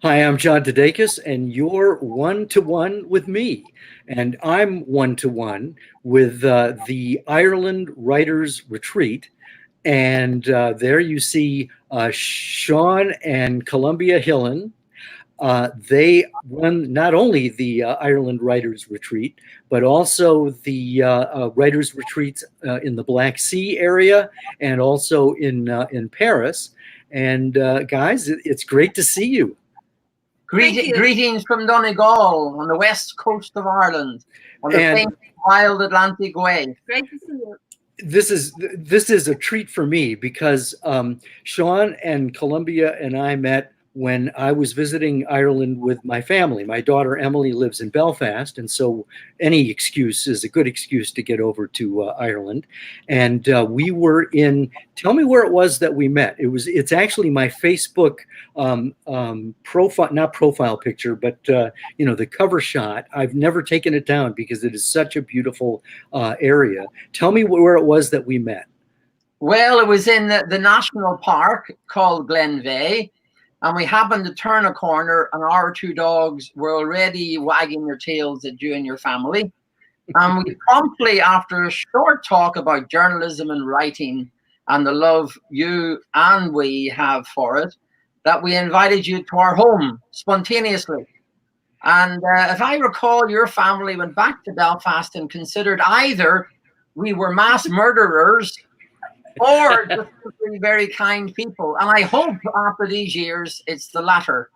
Hi, I'm John DeDakis, and you're one-to-one with me. And I'm one-to-one with the Ireland Writers Retreat. And there you see Sean and Columbia Hillen. They run not only the Ireland Writers Retreat, but also the Writers Retreats in the Black Sea area and also in Paris. And guys, it's great to see you. Greetings from Donegal on the west coast of Ireland, on the And famous wild Atlantic Way. Great to see you. this is a treat for me because Sean and Columbia and I met when I was visiting Ireland with my family. My daughter Emily lives in Belfast, and so any excuse is a good excuse to get over to Ireland. And we were in. Tell me where it was that we met. It's actually my Facebook profile, not profile picture, but the cover shot. I've never taken it down because it is such a beautiful area. Tell me where it was that we met. Well, it was in the national park called Glenveigh, and we happened to turn a corner, and our two dogs were already wagging their tails at you and your family. And we promptly, after a short talk about journalism and writing and the love you and we have for it, that we invited you to our home spontaneously. And if I recall, your family went back to Belfast and considered either we were mass murderers or just simply very kind people. And I hope after these years, it's the latter.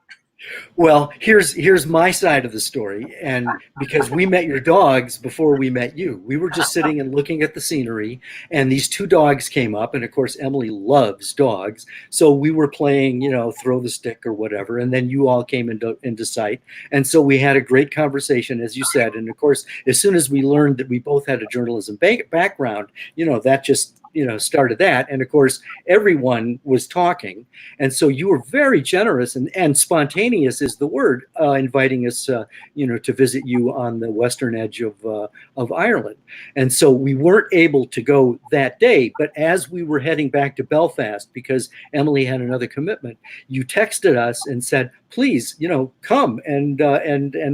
Well, here's my side of the story, and because we met your dogs before we met you, we were just sitting and looking at the scenery, and these two dogs came up, and of course Emily loves dogs, so we were playing, throw the stick or whatever, and then you all came into sight, and so we had a great conversation, as you said, and of course as soon as we learned that we both had a journalism background, that just started that. And of course, everyone was talking. And so you were very generous and spontaneous is the word, inviting us, to visit you on the western edge of Ireland. And so we weren't able to go that day. But as we were heading back to Belfast, because Emily had another commitment, you texted us and said, please, come and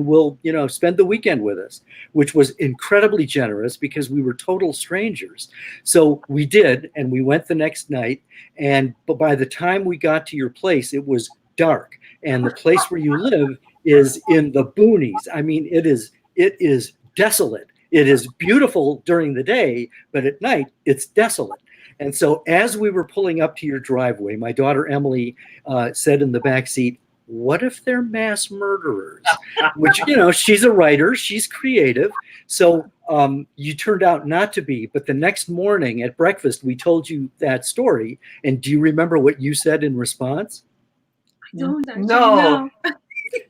we'll, spend the weekend with us, which was incredibly generous because we were total strangers. So we did, and we went the next night. But by the time we got to your place, it was dark, and the place where you live is in the boonies. I mean, it is desolate. It is beautiful during the day, but at night it's desolate. And so as we were pulling up to your driveway, my daughter Emily said in the back seat, what if they're mass murderers? Which, she's a writer, she's creative. So you turned out not to be. But the next morning at breakfast, we told you that story. And do you remember what you said in response? I don't actually No. know.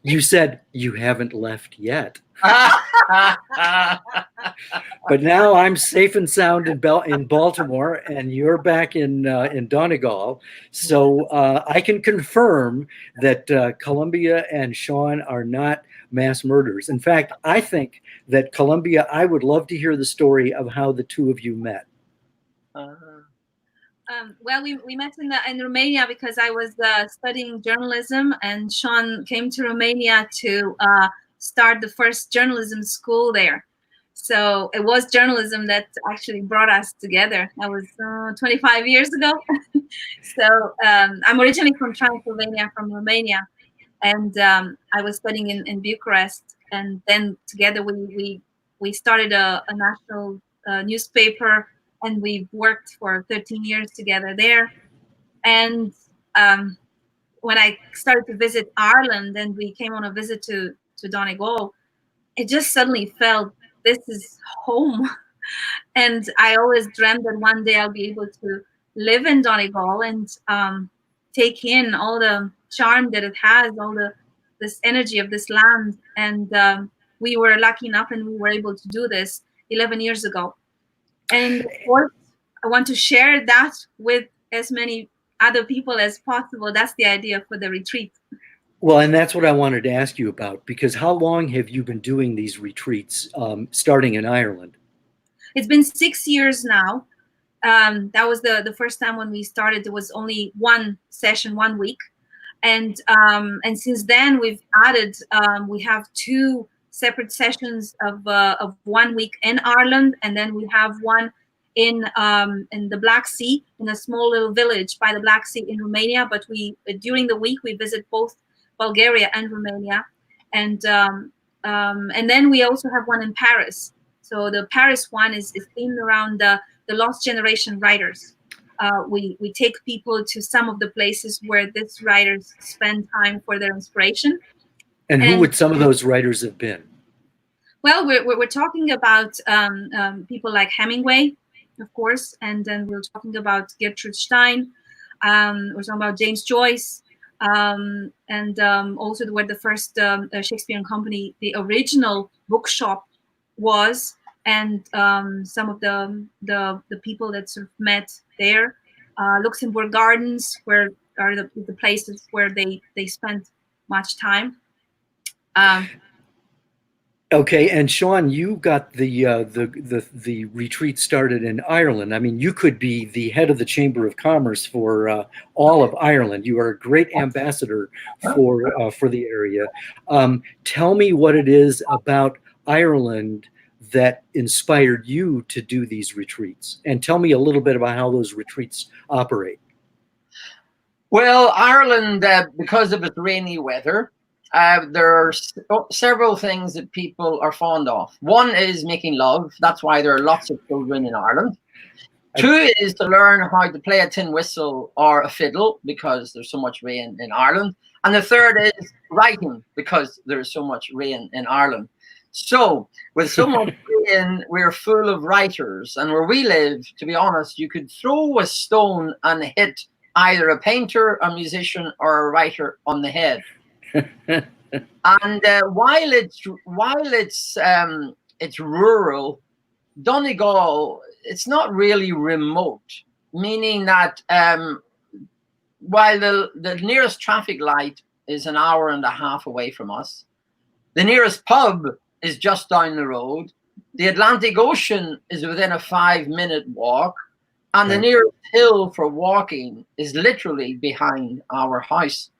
You said, you haven't left yet. But now I'm safe and sound in Baltimore, and you're back in Donegal. So I can confirm that Columbia and Sean are not mass murderers. In fact, I think that Columbia, I would love to hear the story of how the two of you met. Well, we met in Romania because I was studying journalism, and Sean came to Romania to start the first journalism school there. So it was journalism that actually brought us together. That was 25 years ago. So I'm originally from Transylvania, from Romania, and I was studying in Bucharest. And then together we started a national newspaper, and we worked for 13 years together there. And when I started to visit Ireland, and we came on a visit to Donegal, it just suddenly felt this is home. And I always dreamt that one day I'll be able to live in Donegal and take in all the charm that it has, this energy of this land. And we were lucky enough, and we were able to do this 11 years ago. And of course, I want to share that with as many other people as possible. That's the idea for the retreat. Well, and that's what I wanted to ask you about, because how long have you been doing these retreats, starting in Ireland? It's been 6 years now. That was the first time when we started. There was only one session, 1 week. And since then we've added, we have 2 separate sessions of 1 week in Ireland, and then we have one in the Black Sea, in a small little village by the Black Sea in Romania. But we during the week we visit both Bulgaria and Romania, and then we also have one in Paris. So the Paris one is themed around the lost generation writers. We take people to some of the places where these writers spend time for their inspiration. And who would some of those writers have been? Well, we're talking about people like Hemingway, of course, and then we're talking about Gertrude Stein. We're talking about James Joyce, and also where the first Shakespeare and Company, the original bookshop, was, and some of the people that sort of met there. Luxembourg Gardens, where are the places where they spent much time. Okay, and Sean, you got the retreat started in Ireland. I mean, you could be the head of the Chamber of Commerce for all of Ireland. You are a great ambassador for the area. Tell me what it is about Ireland that inspired you to do these retreats, and tell me a little bit about how those retreats operate. Well, Ireland, because of its rainy weather, there are several things that people are fond of. One is making love. That's why there are lots of children in Ireland. 2 is to learn how to play a tin whistle or a fiddle, because there's so much rain in Ireland. And the 3rd is writing, because there's so much rain in Ireland. So with so much rain, we're full of writers. And where we live, to be honest, you could throw a stone and hit either a painter, a musician, or a writer on the head. And while it's rural, Donegal, it's not really remote, meaning that while the nearest traffic light is an hour and a half away from us, the nearest pub is just down the road, the Atlantic Ocean is within a 5-minute walk, and the nearest hill for walking is literally behind our house.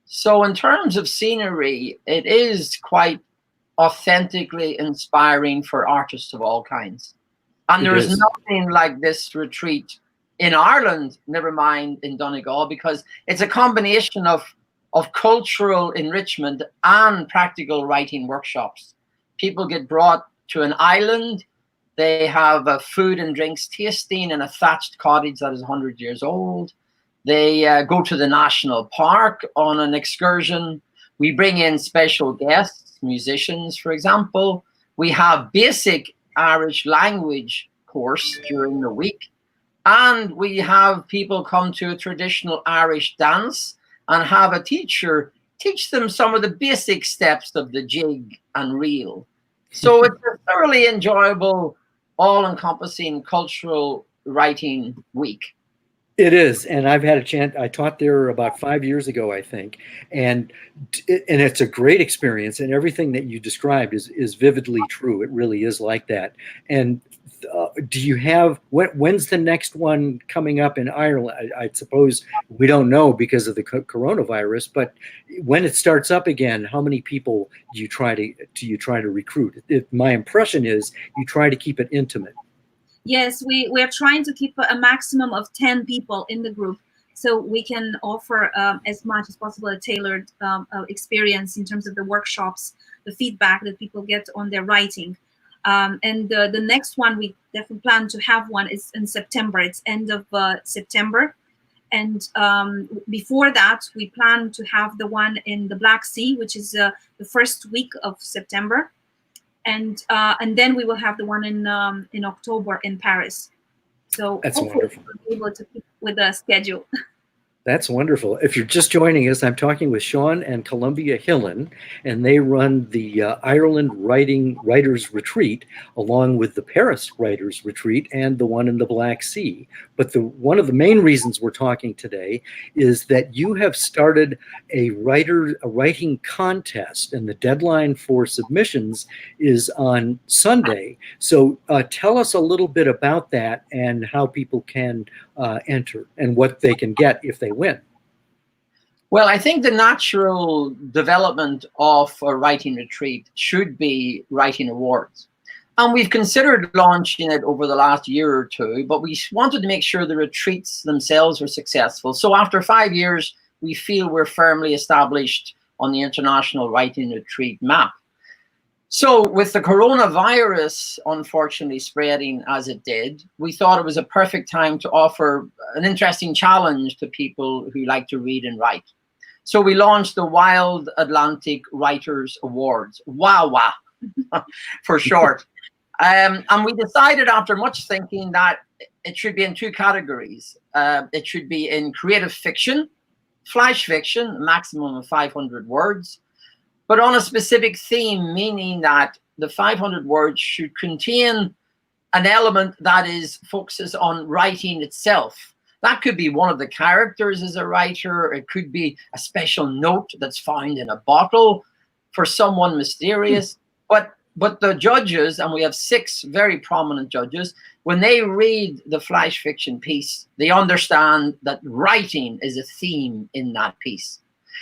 So in terms of scenery, it is quite authentically inspiring for artists of all kinds. And there is nothing like this retreat in Ireland, never mind in Donegal, because it's a combination of cultural enrichment and practical writing workshops. People get brought to an island. They have a food and drinks tasting in a thatched cottage that is 100 years old. They go to the national park on an excursion. We bring in special guests, musicians, for example. We have basic Irish language course during the week. And we have people come to a traditional Irish dance and have a teacher teach them some of the basic steps of the jig and reel. So it's a thoroughly enjoyable, all-encompassing cultural writing week. It is, and I've had a chance. I taught there about 5 years ago, I think, and it's a great experience. And everything that you described is vividly true. It really is like that. And do you have when's the next one coming up in Ireland? I suppose we don't know because of the coronavirus. But when it starts up again, how many people do you try to recruit? My impression is you try to keep it intimate. Yes, we are trying to keep a maximum of 10 people in the group, so we can offer as much as possible a tailored experience in terms of the workshops, the feedback that people get on their writing. And the next one, we definitely plan to have one, is in September. It's end of September. And before that, we plan to have the one in the Black Sea, which is the first week of September. And then we will have the one in October in Paris. So that's hopefully wonderful. we'll be able to keep with the schedule. That's wonderful. If you're just joining us, I'm talking with Sean and Columbia Hillen, and they run the Ireland Writers Retreat, along with the Paris Writers Retreat and the one in the Black Sea. But one of the main reasons we're talking today is that you have started a writing contest, and the deadline for submissions is on Sunday. So tell us a little bit about that and how people can enter and what they can get if they win. Well, I think the natural development of a writing retreat should be writing awards. And we've considered launching it over the last year or two, but we wanted to make sure the retreats themselves were successful. So after 5 years, we feel we're firmly established on the international writing retreat map. So with the coronavirus unfortunately spreading as it did, we thought it was a perfect time to offer an interesting challenge to people who like to read and write. So we launched the Wild Atlantic Writers Awards, WAWA for short. And we decided after much thinking that it should be in two categories. It should be in creative fiction, flash fiction, a maximum of 500 words, but on a specific theme, meaning that the 500 words should contain an element that focuses on writing itself. That could be one of the characters as a writer. It could be a special note that's found in a bottle for someone mysterious. But the judges, and we have 6 very prominent judges, when they read the flash fiction piece, they understand that writing is a theme in that piece.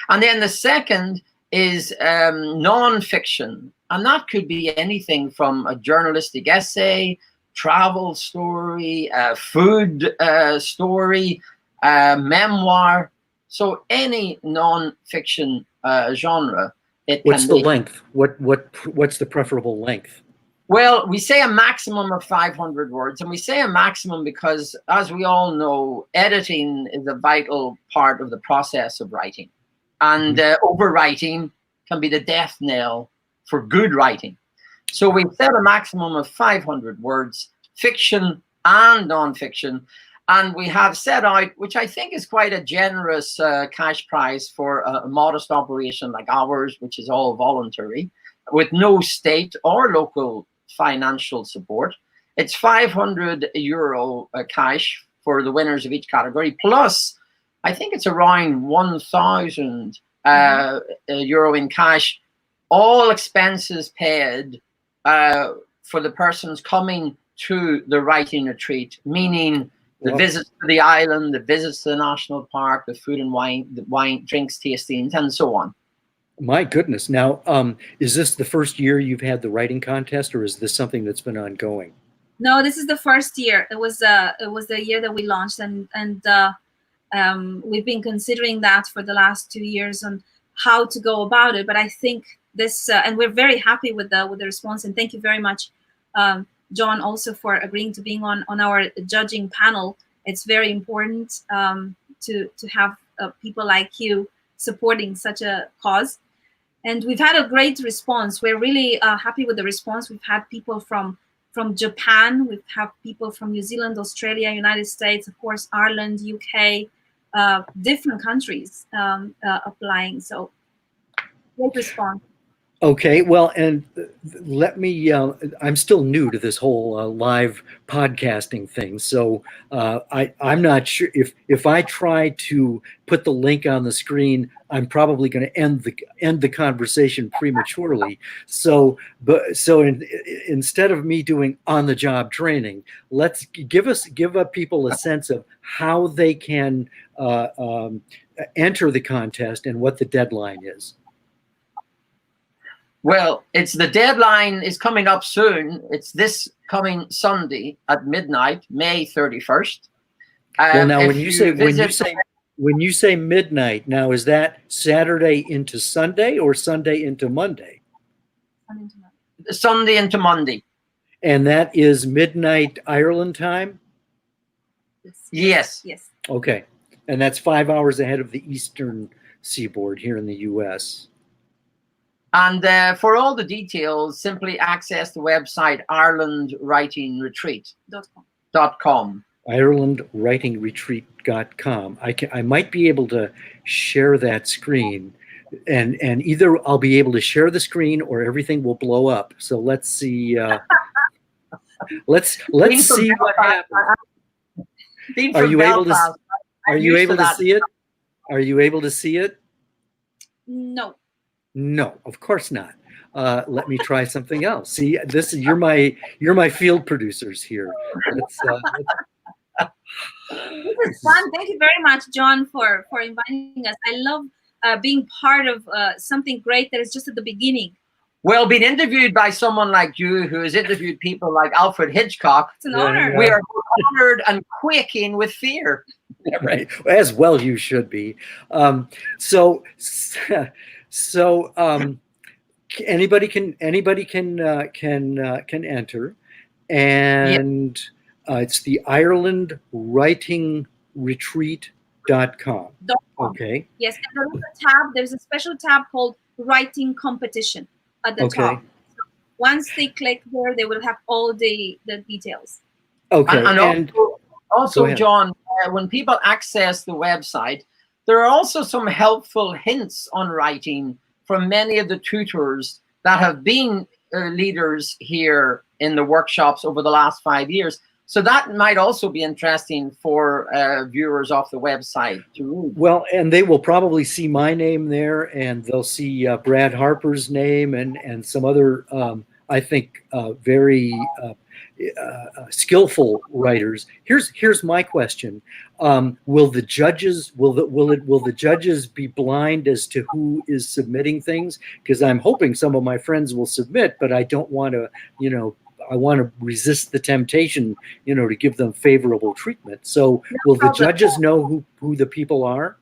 And then the second is non-fiction. And that could be anything from a journalistic essay, travel story, food story, memoir. So any non-fiction genre. What's the length? What's the preferable length? Well, we say a maximum of 500 words, and we say a maximum because, as we all know, editing is a vital part of the process of writing. And overwriting can be the death knell for good writing. So we set a maximum of 500 words, fiction and non-fiction. And we have set out, which I think is quite a generous cash prize for a modest operation like ours, which is all voluntary, with no state or local financial support. It's €500 cash for the winners of each category, plus I think it's around €1,000 in cash, all expenses paid for the persons coming to the writing retreat, meaning the visits to the island, the visits to the national park, the food and wine, drinks, tastings, and so on. My goodness. Now, is this the first year you've had the writing contest, or is this something that's been ongoing? No, this is the first year. It was the year that we launched, and we've been considering that for the last 2 years on how to go about it. But I think this, and we're very happy with the response. And thank you very much, John, also for agreeing to being on our judging panel. It's very important to have people like you supporting such a cause. And we've had a great response. We're really happy with the response. We've had people from Japan. We've had people from New Zealand, Australia, United States, of course, Ireland, UK, different countries applying. So great response. Okay, well, and let me, I'm still new to this whole live podcasting thing, so I'm not sure if I try to put the link on the screen, I'm probably going to end the conversation prematurely. So instead of me doing on-the-job training, let's give people a sense of how they can enter the contest and what the deadline is. Well, the deadline is coming up soon. It's this coming Sunday at midnight, May 31st. Well, now when you say midnight, now is that Saturday into Sunday or Sunday into Monday? Sunday into Monday. And that is midnight Ireland time? Yes. Yes. Okay. And that's 5 hours ahead of the Eastern Seaboard here in the U.S. And for all the details, simply access the website irelandwritingretreat.com. irelandwritingretreat.com. I might be able to share that screen, and either I'll be able to share the screen or everything will blow up. So let's see. Let's see what happens. Are you able to see it? Are you able to see it? No. No, of course not. Let me try something else. See, you're my field producers here. This is fun. Thank you very much, John, for inviting us. I love being part of something great that is just at the beginning. Well, being interviewed by someone like you, who has interviewed people like Alfred Hitchcock, It's an honor. we are honored and quaking with fear. Yeah, right. As well, you should be. So anybody can enter, and it's the IrelandWritingRetreat.com. Okay. Yes, and there's a special tab called Writing Competition at the top. So once they click there, they will have all the details. Okay. And also John, when people access the website, there are also some helpful hints on writing from many of the tutors that have been leaders here in the workshops over the last 5 years. So that might also be interesting for viewers off the website to read. Well, and they will probably see my name there, and they'll see Brad Harper's name and some other, I think, very skillful writers. Here's my question: will the judges will the judges be blind as to who is submitting things? Because I'm hoping some of my friends will submit, but I don't want to, I want to resist the temptation, to give them favorable treatment. So will the judges know who the people are?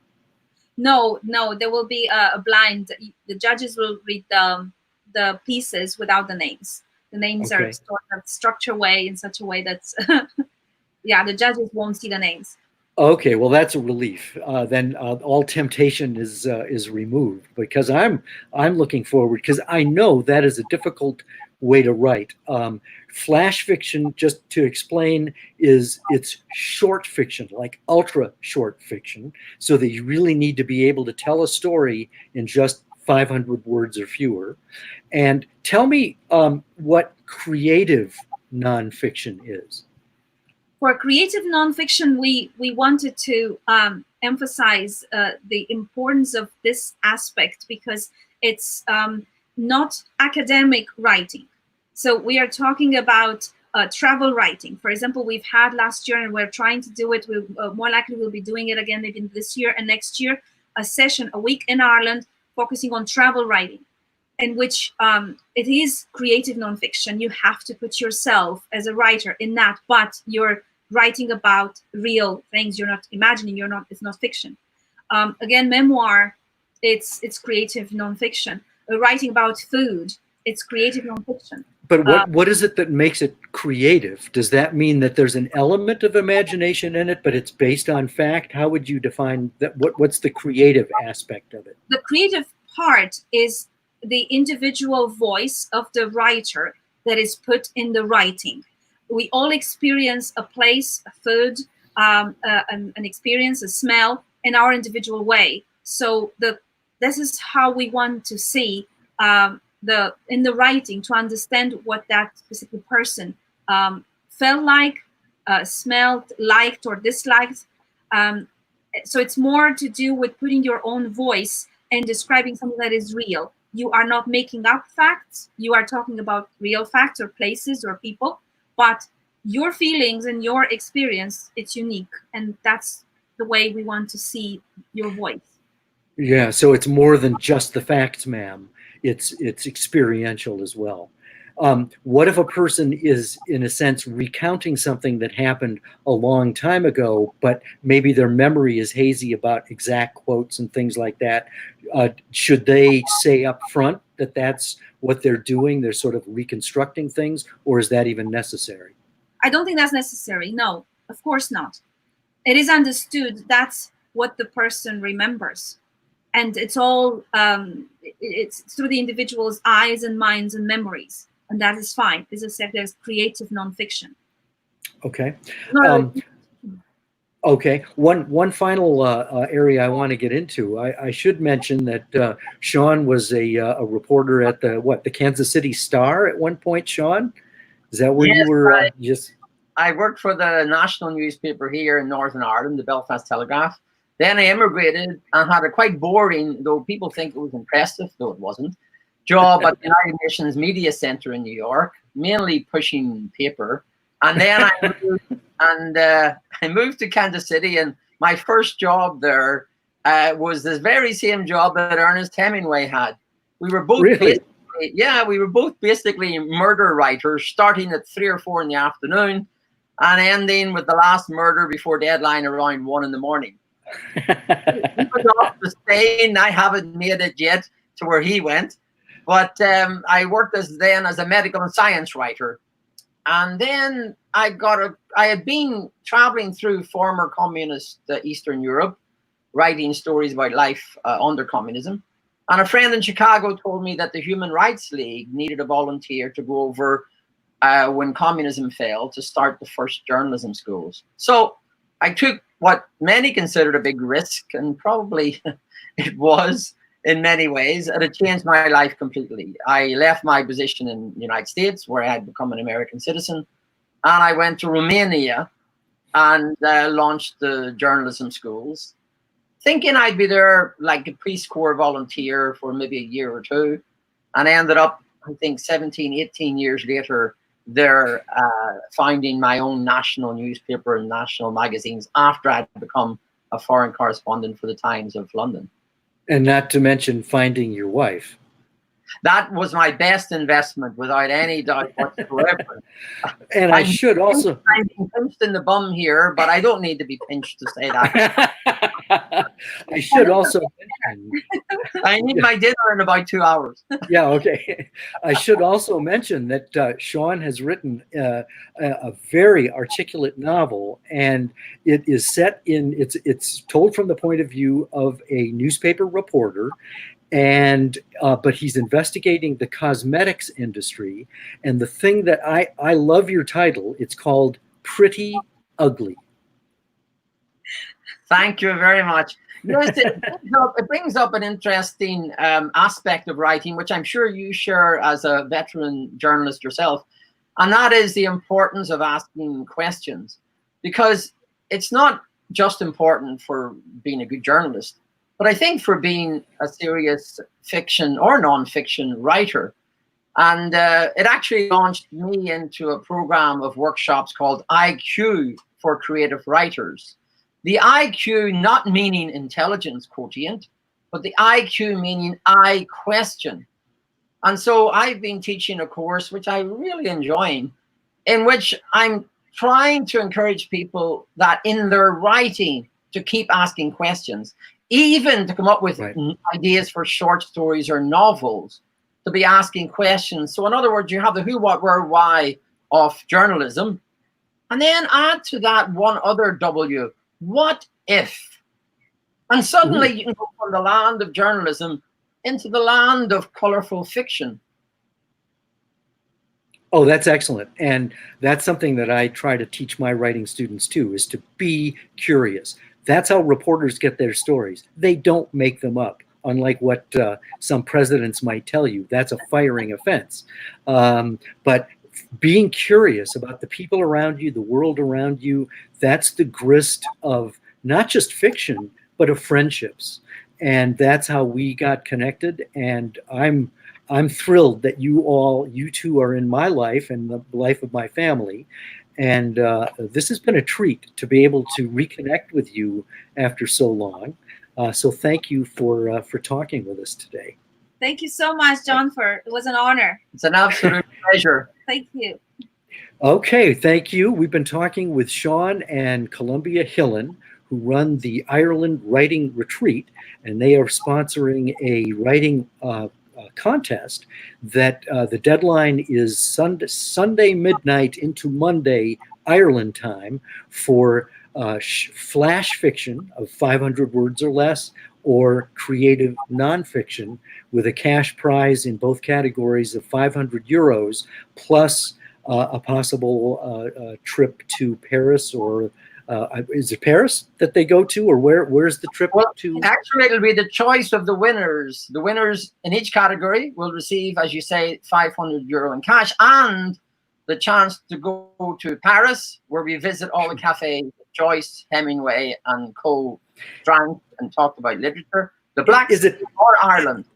No, there will be a blind. The judges will read the pieces without the names. The names are sort of structured in such a way that's, the judges won't see the names. Okay, well, that's a relief. Then all temptation is removed, because I'm looking forward, because I know that is a difficult way to write. Flash fiction, just to explain, it's short fiction, like ultra short fiction, so that you really need to be able to tell a story in just 500 words or fewer. And tell me what creative nonfiction is. For creative nonfiction, we wanted to emphasize the importance of this aspect, because it's not academic writing. So we are talking about travel writing. For example, we've had last year, and we're trying to do it. We more likely we'll be doing it again maybe this year and next year, a week in Ireland focusing on travel writing, in which it is creative nonfiction. You have to put yourself as a writer in that, but you're writing about real things. You're not imagining. It's not fiction. Again, memoir, it's creative nonfiction. Writing about food, it's creative nonfiction. But what is it that makes it creative? Does that mean that there's an element of imagination in it, but it's based on fact? How would you define that? What's the creative aspect of it? The creative part is the individual voice of the writer that is put in the writing. We all experience a place, a food, an experience, a smell in our individual way. So this is how we want to see in the writing, to understand what that specific person felt like, smelled, liked, or disliked. So it's more to do with putting your own voice and describing something that is real. You are not making up facts. You are talking about real facts or places or people, but your feelings and your experience, it's unique. And that's the way we want to see your voice. Yeah, so it's more than just the facts, ma'am. It's experiential as well. What if a person is, in a sense, recounting something that happened a long time ago, but maybe their memory is hazy about exact quotes and things like that? Should they say up front that that's what they're doing? They're sort of reconstructing things, or is that even necessary? I don't think that's necessary. No, of course not. It is understood that's what the person remembers. And it's all, it's through the individual's eyes and minds and memories. And that is fine. This is there's creative nonfiction. Okay. Okay. One final area I want to get into. I should mention that Sean was a reporter at the Kansas City Star at one point. Sean, is that where you were? I worked for the national newspaper here in Northern Ireland, the Belfast Telegraph. Then I immigrated and had a quite boring, though people think it was impressive, though it wasn't, job at the United Nations Media Center in New York, mainly pushing paper. And then I moved to Kansas City, and my first job there was this very same job that Ernest Hemingway had. We were both Really? we were both basically murder writers, starting at 3 or 4 in the afternoon and ending with the last murder before deadline around 1 in the morning. He was off to Spain. I haven't made it yet to where he went, but I worked as a medical and science writer, and then I had been traveling through former communist Eastern Europe, writing stories about life under communism. And a friend in Chicago told me that the Human Rights League needed a volunteer to go over when communism failed to start the first journalism schools. So I took what many considered a big risk, and probably it was in many ways, and it changed my life completely. I left my position in the United States, where I had become an American citizen, and I went to Romania and launched the journalism schools, thinking I'd be there like a Peace Corps volunteer for maybe a year or two, and I ended up, I think, 17, 18 years later, there finding my own national newspaper and national magazines after I'd become a foreign correspondent for the Times of London. And not to mention finding your wife. That was my best investment, without any doubt whatsoever. And I should also... I'm being pinched in the bum here, but I don't need to be pinched to say that. I should also mention... I need my dinner in about 2 hours. Yeah, okay. I should also mention that Sean has written a very articulate novel, and it is set in... It's told from the point of view of a newspaper reporter, and but he's investigating the cosmetics industry. And the thing that I love your title, it's called Pretty Ugly. Thank you very much. Yes, it brings up an interesting aspect of writing, which I'm sure you share as a veteran journalist yourself, and that is the importance of asking questions, because it's not just important for being a good journalist, but I think for being a serious fiction or non-fiction writer. And it actually launched me into a program of workshops called IQ for creative writers. The IQ not meaning intelligence quotient, but the IQ meaning I question. And so I've been teaching a course, which I really enjoy, in which I'm trying to encourage people that in their writing to keep asking questions, even to come up with ideas for short stories or novels, to be asking questions. So in other words, you have the who, what, where, why of journalism, and then add to that one other W, what if? And suddenly you can go from the land of journalism into the land of colorful fiction. Oh, that's excellent. And that's something that I try to teach my writing students too, is to be curious. That's how reporters get their stories. They don't make them up, unlike what some presidents might tell you. That's a firing offense. But being curious about the people around you, the world around you, that's the grist of not just fiction, but of friendships. And that's how we got connected. And I'm thrilled that you two are in my life and the life of my family. And this has been a treat to be able to reconnect with you after so long. So thank you for talking with us today. Thank you so much, John. It was an honor. It's an absolute pleasure. Thank you. Okay, thank you. We've been talking with Sean and Columbia Hillen, who run the Ireland Writing Retreat, and they are sponsoring a writing contest that the deadline is Sunday midnight into Monday Ireland time for flash fiction of 500 words or less, or creative nonfiction, with a cash prize in both categories of 500 euros, plus a possible trip to Paris, or is it Paris that they go to, or where's the trip to? Actually, it'll be the choice of the winners. The winners in each category will receive, as you say, 500 euro in cash, and the chance to go to Paris, where we visit all the cafes Joyce, Hemingway, and co drank and talked about literature. The Black Is it or Ireland?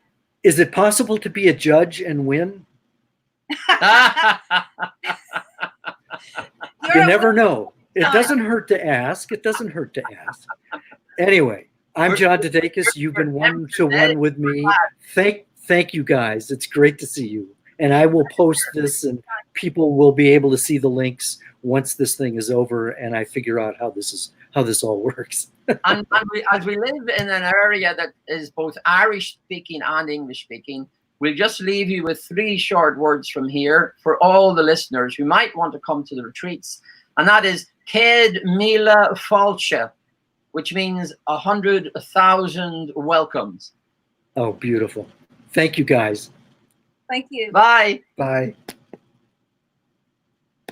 Is it possible to be a judge and win? You never know. It doesn't hurt to ask. It doesn't hurt to ask. Anyway, I'm John DeDakis. You've been one-to-one with me. Thank you guys. It's great to see you. And I will post this, and people will be able to see the links once this thing is over, and I figure out how this all works. and as we live in an area that is both Irish speaking and English speaking, we'll just leave you with 3 short words from here for all the listeners who might want to come to the retreats. And that is Céad Míle Fáilte, which means 100,000 welcomes. Oh, beautiful. Thank you, guys. Thank you. Bye. Bye.